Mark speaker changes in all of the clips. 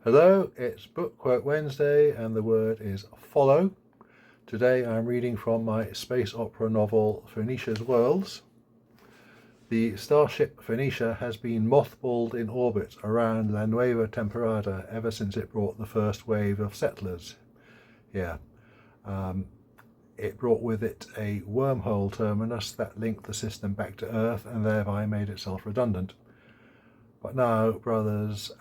Speaker 1: Hello, it's Book Quote Wednesday and the word is follow. Today I'm reading from my space opera novel PHOENICIA's Worlds. The starship PHOENICIA has been mothballed in orbit around La Nueva Temporada ever since it brought the first wave of settlers here. It brought with it a wormhole terminus that linked the system back to Earth and thereby made itself redundant. But now brothers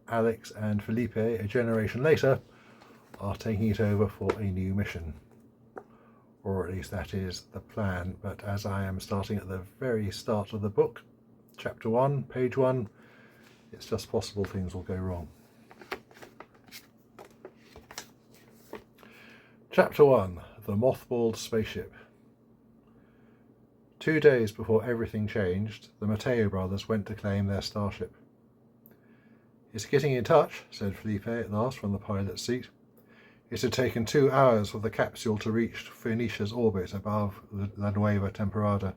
Speaker 1: Alex and Felipe, a generation later, are taking it over for a new mission. Or at least that is the plan. But as I am starting at the very start of the book, chapter 1, page 1, it's just possible things will go wrong. Chapter 1, The Mothballed Spaceship. 2 days before everything changed, the Mateo brothers went to claim their starship. "It's getting in touch," said Felipe at last from the pilot's seat. It had taken 2 hours for the capsule to reach PHOENICIA's orbit above La Nueva Temporada.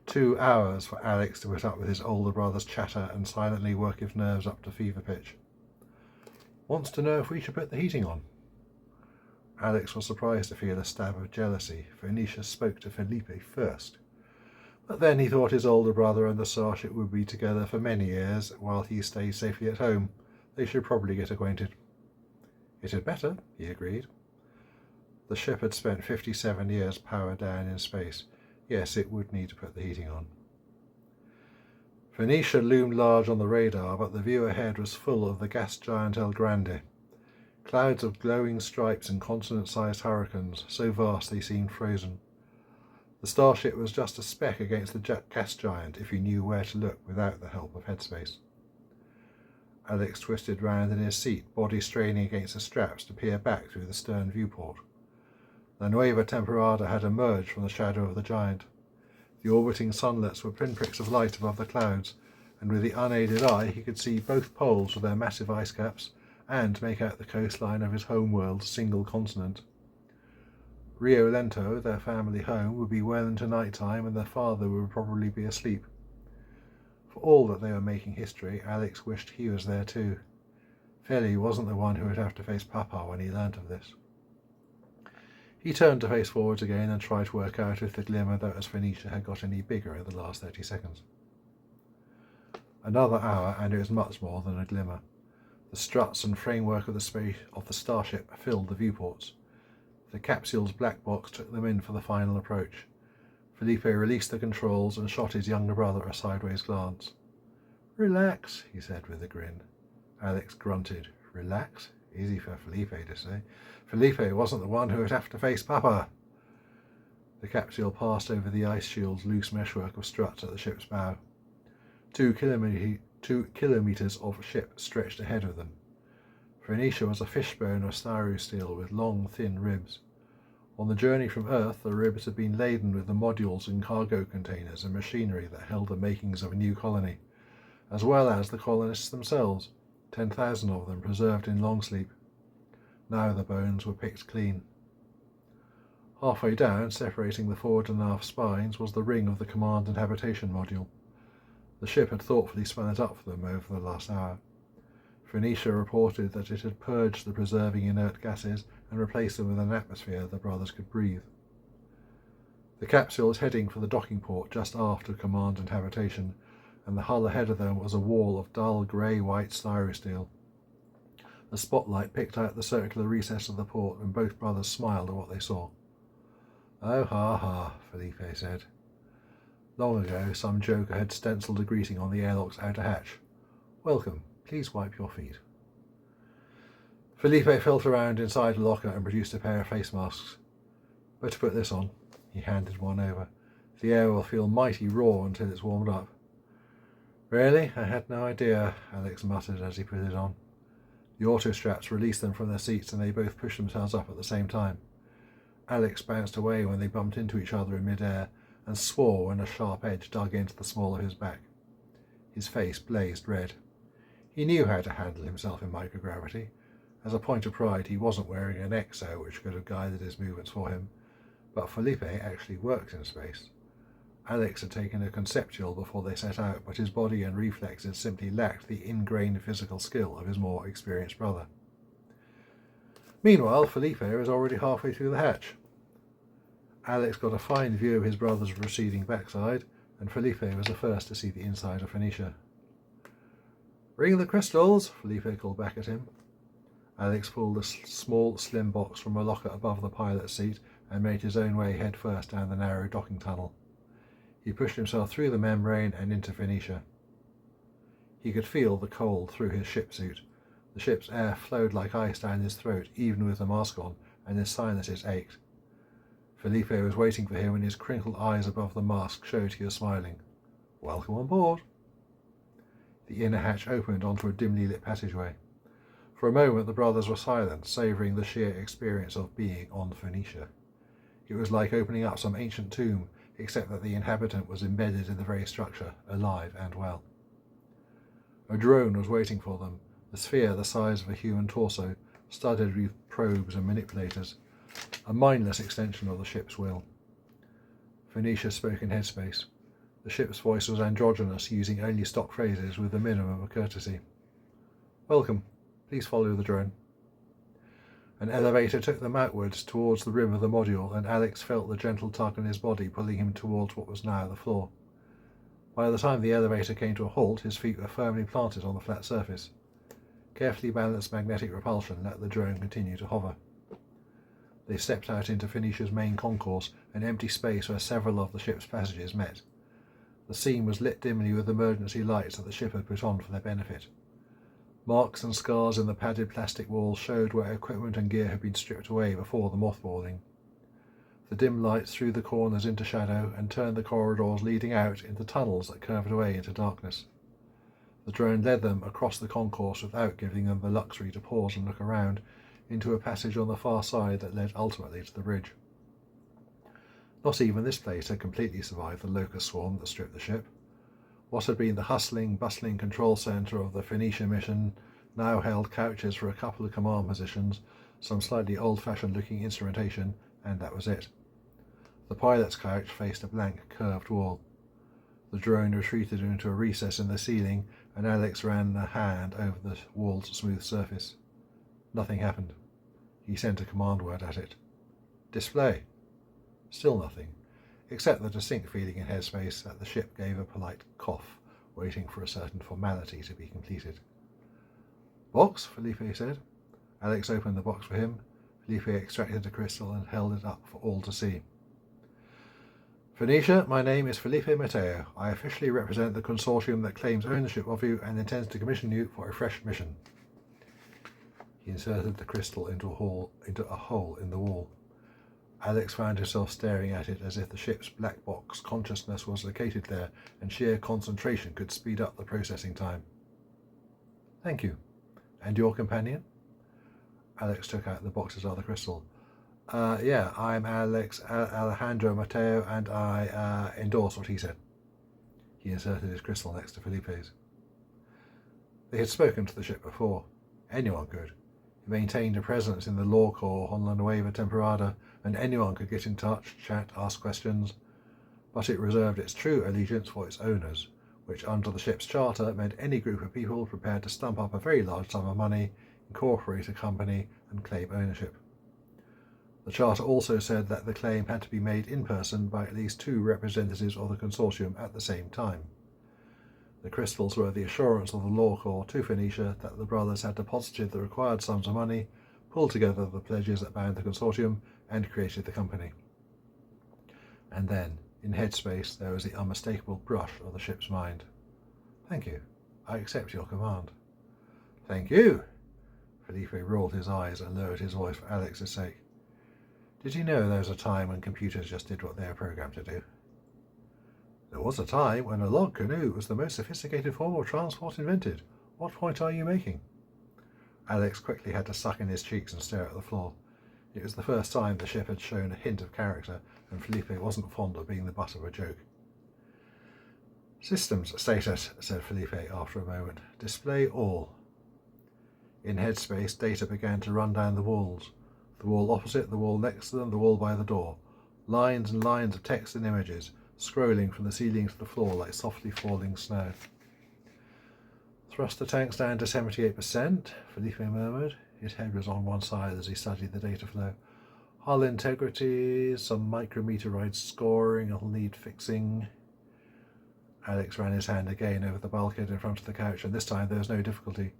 Speaker 1: 2 hours for Alex to put up with his older brother's chatter and silently work his nerves up to fever pitch. "Wants to know if we should put the heating on." Alex was surprised to feel a stab of jealousy. PHOENICIA spoke to Felipe first. But then he thought his older brother and the starship would be together for many years while he stayed safely at home. They should probably get acquainted. It had better, he agreed. The ship had spent 57 years powered down in space. Yes, it would need to put the heating on. PHOENICIA loomed large on the radar, but the view ahead was full of the gas giant El Grande. Clouds of glowing stripes and continent-sized hurricanes, so vast they seemed frozen. The starship was just a speck against the gas giant if you knew where to look without the help of headspace. Alex twisted round in his seat, body straining against the straps to peer back through the stern viewport. La Nueva Temporada had emerged from the shadow of the giant. The orbiting sunlets were pinpricks of light above the clouds, and with the unaided eye he could see both poles with their massive ice caps and make out the coastline of his homeworld's single continent. Rio Lento, their family home, would be well into night time and their father would probably be asleep. For all that they were making history, Alex wished he was there too. Feli wasn't the one who would have to face Papa when he learnt of this. He turned to face forwards again and tried to work out if the glimmer that was PHOENICIA had got any bigger in the last 30 seconds. Another hour and it was much more than a glimmer. The struts and framework of the starship filled the viewports. The capsule's black box took them in for the final approach. Felipe released the controls and shot his younger brother a sideways glance. "Relax," he said with a grin. Alex grunted. Relax? Easy for Felipe to say. Felipe wasn't the one who would have to face Papa. The capsule passed over the ice shield's loose meshwork of struts at the ship's bow. 2 kilometres of ship stretched ahead of them. PHOENICIA was a fishbone of styrosteel with long, thin ribs. On the journey from Earth, the ribs had been laden with the modules and cargo containers and machinery that held the makings of a new colony, as well as the colonists themselves, 10,000 of them preserved in long sleep. Now the bones were picked clean. Halfway down, separating the forward and aft spines, was the ring of the command and habitation module. The ship had thoughtfully spun it up for them over the last hour. PHOENICIA reported that it had purged the preserving inert gases and replaced them with an atmosphere the brothers could breathe. The capsule was heading for the docking port just aft of command and habitation, and the hull ahead of them was a wall of dull grey-white styrosteel. The spotlight picked out the circular recess of the port, and both brothers smiled at what they saw. "Oh, ha, ha," Felipe said. Long ago, some joker had stenciled a greeting on the airlock's outer hatch. "Welcome. Please wipe your feet." Felipe felt around inside a locker and produced a pair of face masks. "Better put this on." He handed one over. "The air will feel mighty raw until it's warmed up." "Really? I had no idea," Alex muttered as he put it on. The auto straps released them from their seats and they both pushed themselves up at the same time. Alex bounced away when they bumped into each other in mid-air and swore when a sharp edge dug into the small of his back. His face blazed red. He knew how to handle himself in microgravity. As a point of pride, he wasn't wearing an exo which could have guided his movements for him, but Felipe actually worked in space. Alex had taken a conceptual before they set out, but his body and reflexes simply lacked the ingrained physical skill of his more experienced brother. Meanwhile, Felipe was already halfway through the hatch. Alex got a fine view of his brother's receding backside, and Felipe was the first to see the inside of Phoenicia. "Bring the crystals," Felipe called back at him. Alex pulled a small, slim box from a locker above the pilot's seat and made his own way head first down the narrow docking tunnel. He pushed himself through the membrane and into Phoenicia. He could feel the cold through his ship suit. The ship's air flowed like ice down his throat, even with the mask on, and his sinuses ached. Felipe was waiting for him, and his crinkled eyes above the mask showed he was smiling. "Welcome on board." The inner hatch opened onto a dimly lit passageway. For a moment the brothers were silent, savouring the sheer experience of being on Phoenicia. It was like opening up some ancient tomb, except that the inhabitant was embedded in the very structure, alive and well. A drone was waiting for them, a sphere the size of a human torso, studded with probes and manipulators, a mindless extension of the ship's will. Phoenicia spoke in headspace. The ship's voice was androgynous, using only stock phrases with a minimum of courtesy. "Welcome. Please follow the drone." An elevator took them outwards towards the rim of the module, and Alex felt the gentle tug on his body pulling him towards what was now the floor. By the time the elevator came to a halt, his feet were firmly planted on the flat surface. Carefully balanced magnetic repulsion let the drone continue to hover. They stepped out into Phoenicia's main concourse, an empty space where several of the ship's passages met. The scene was lit dimly with emergency lights that the ship had put on for their benefit. Marks and scars in the padded plastic walls showed where equipment and gear had been stripped away before the mothballing. The dim lights threw the corners into shadow and turned the corridors leading out into tunnels that curved away into darkness. The drone led them across the concourse without giving them the luxury to pause and look around, into a passage on the far side that led ultimately to the bridge. Not even this place had completely survived the locust swarm that stripped the ship. What had been the hustling, bustling control centre of the Phoenicia mission now held couches for a couple of command positions, some slightly old-fashioned looking instrumentation, and that was it. The pilot's couch faced a blank, curved wall. The drone retreated into a recess in the ceiling, and Alex ran a hand over the wall's smooth surface. Nothing happened. He sent a command word at it. "Display." Still nothing, except the distinct feeling in headspace that the ship gave a polite cough, waiting for a certain formality to be completed. "Box," Felipe said. Alex opened the box for him. Felipe extracted the crystal and held it up for all to see. "Phoenicia, my name is Felipe Mateo. I officially represent the consortium that claims ownership of you and intends to commission you for a fresh mission." He inserted the crystal into a hole in the wall. Alex found himself staring at it as if the ship's black box consciousness was located there, and sheer concentration could speed up the processing time. "Thank you. And your companion?" Alex took out the box's other crystal. Yeah, I'm Alejandro Mateo, and I endorse what he said." He inserted his crystal next to Felipe's. They had spoken to the ship before. Anyone could. It maintained a presence in the law corps on the Nueva Temporada, and anyone could get in touch, chat, ask questions. But it reserved its true allegiance for its owners, which under the ship's charter meant any group of people prepared to stump up a very large sum of money, incorporate a company, and claim ownership. The charter also said that the claim had to be made in person by at least 2 representatives of the consortium at the same time. The crystals were the assurance of the law corps to Phoenicia that the brothers had deposited the required sums of money, pulled together the pledges that bound the consortium, and created the company. And then, in headspace, there was the unmistakable brush of the ship's mind. "Thank you. I accept your command." "Thank you." Felipe rolled his eyes and lowered his voice for Alex's sake. "Did you know there was a time when computers just did what they were programmed to do?" "There was a time when a log canoe was the most sophisticated form of transport invented. What point are you making?" Alex quickly had to suck in his cheeks and stare at the floor. It was the first time the ship had shown a hint of character, and Felipe wasn't fond of being the butt of a joke. "Systems status," said Felipe after a moment. "Display all." In headspace, data began to run down the walls. The wall opposite, the wall next to them, the wall by the door. Lines and lines of text and images. scrolling from the ceiling to the floor like softly falling snow. Thruster tanks down to 78%, Felipe murmured. His head was on one side as he studied the data flow. Hull integrity, some micrometeorite scoring, it'll need fixing. Alex ran his hand again over the bulkhead in front of the couch, and this time there was no difficulty.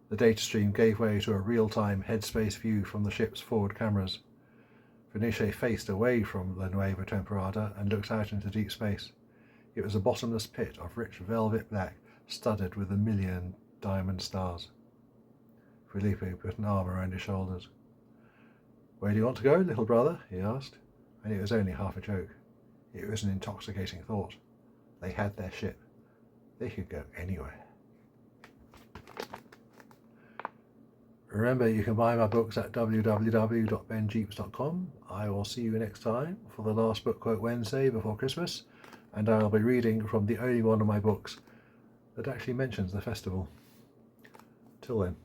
Speaker 1: The data stream gave way to a real-time headspace view from the ship's forward cameras. PHOENICIA faced away from the Nueva Temporada and looked out into deep space. It was a bottomless pit of rich velvet black, studded with 1,000,000 diamond stars. Felipe put an arm around his shoulders. "Where do you want to go, little brother?" he asked, and it was only half a joke. It was an intoxicating thought. They had their ship. They could go anywhere. Remember, you can buy my books at www.benjeeps.com. I will see you next time for the last book quote Wednesday before Christmas, and I'll be reading from the only one of my books that actually mentions the festival. Till then.